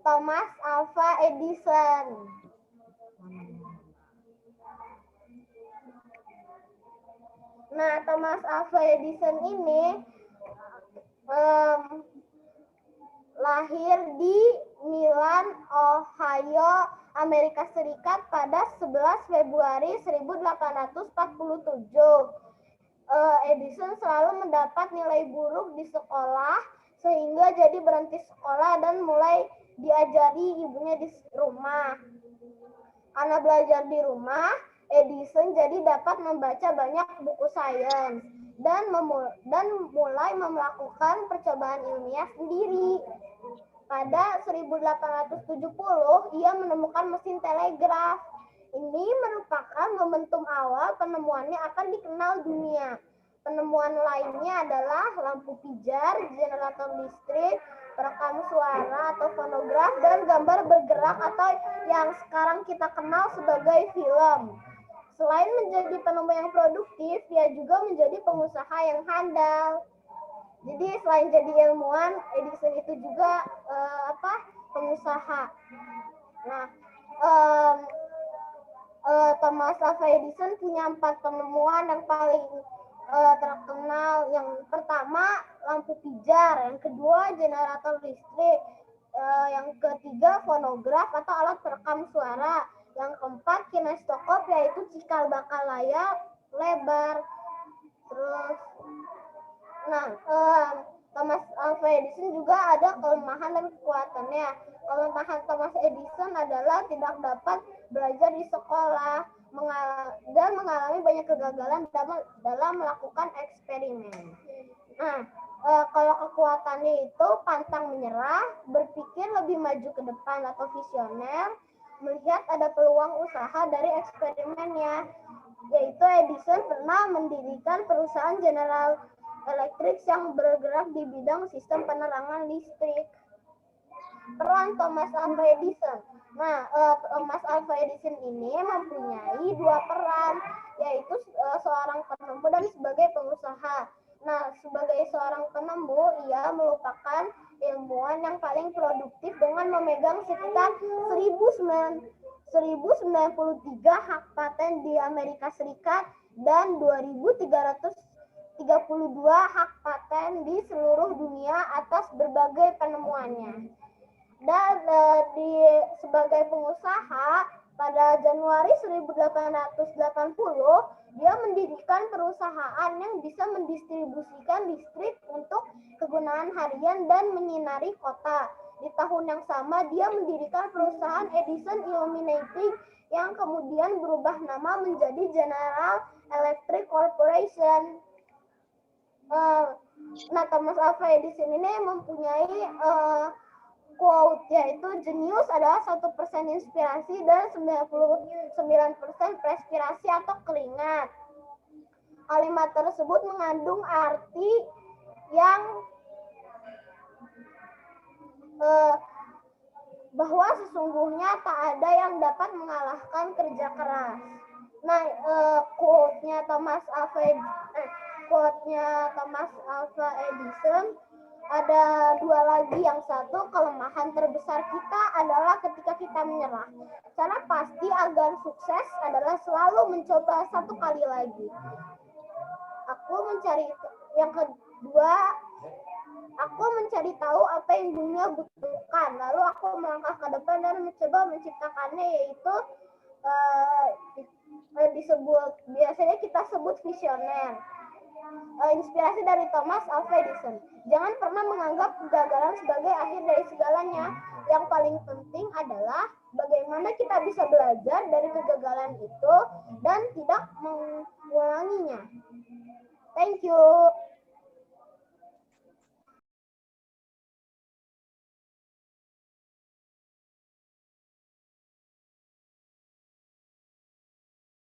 Thomas Alva Edison. Nah, Thomas Alva Edison ini lahir di Milan, Ohio, Amerika Serikat pada 11 Februari 1847. Edison selalu mendapat nilai buruk di sekolah, sehingga jadi berhenti sekolah dan mulai diajari ibunya di rumah. Karena belajar di rumah, Edison jadi dapat membaca banyak buku sains dan mulai melakukan percobaan ilmiah sendiri. Pada 1870, ia menemukan mesin telegraf. Ini merupakan momentum awal penemuannya akan dikenal dunia. Penemuan lainnya adalah lampu pijar, generator listrik, perekam suara atau fonograf, dan gambar bergerak atau yang sekarang kita kenal sebagai film. Selain menjadi penemu yang produktif, dia juga menjadi pengusaha yang handal. Jadi selain jadi ilmuwan, Edison itu juga pengusaha. Nah, Thomas Alva Edison punya 4 penemuan yang paling terkenal. Yang pertama, lampu pijar. Yang kedua, generator listrik. Yang ketiga, fonograf atau alat perekam suara. Yang keempat, kinestokop, yaitu cikal bakal layar lebar. Terus, Thomas Alva Edison juga ada kelemahan dan kekuatannya. Kelemahan Thomas Edison adalah tidak dapat belajar di sekolah dan mengalami banyak kegagalan dalam melakukan eksperimen. Kalau kekuatannya itu pantang menyerah, berpikir lebih maju ke depan atau visioner, melihat ada peluang usaha dari eksperimennya. Yaitu Edison pernah mendirikan perusahaan General Electric yang bergerak di bidang sistem penerangan listrik. Peran Thomas Alva Edison. Thomas Alva Edison ini mempunyai 2 peran, yaitu seorang penemu dan sebagai pengusaha. Sebagai seorang penemu, ia merupakan ilmuwan yang paling produktif dengan memegang sekitar 1093 hak paten di Amerika Serikat dan 2332 hak paten di seluruh dunia atas berbagai penemuannya. Dan sebagai pengusaha, pada Januari 1880, dia mendirikan perusahaan yang bisa mendistribusikan listrik untuk kegunaan harian dan menyinari kota. Di tahun yang sama, dia mendirikan perusahaan Edison Illuminating yang kemudian berubah nama menjadi General Electric Corporation. Thomas Alva Edison ini mempunyai quote, yaitu jenius adalah 1% inspirasi dan 99% perspirasi atau keringat. Kalimat tersebut mengandung arti yang bahwa sesungguhnya tak ada yang dapat mengalahkan kerja keras. Quote-nya Thomas Alva Edison ada 2 lagi. Yang satu, kelemahan terbesar kita adalah ketika kita menyerah. Cara pasti agar sukses adalah selalu mencoba 1 kali lagi. Yang kedua, aku mencari tahu apa yang dunia butuhkan, lalu aku melangkah ke depan dan mencoba menciptakannya, yaitu biasanya kita sebut visioner. Inspirasi dari Thomas Alva Edison. Jangan pernah menganggap kegagalan sebagai akhir dari segalanya. Yang paling penting adalah bagaimana kita bisa belajar dari kegagalan itu dan tidak mengulanginya. Thank you.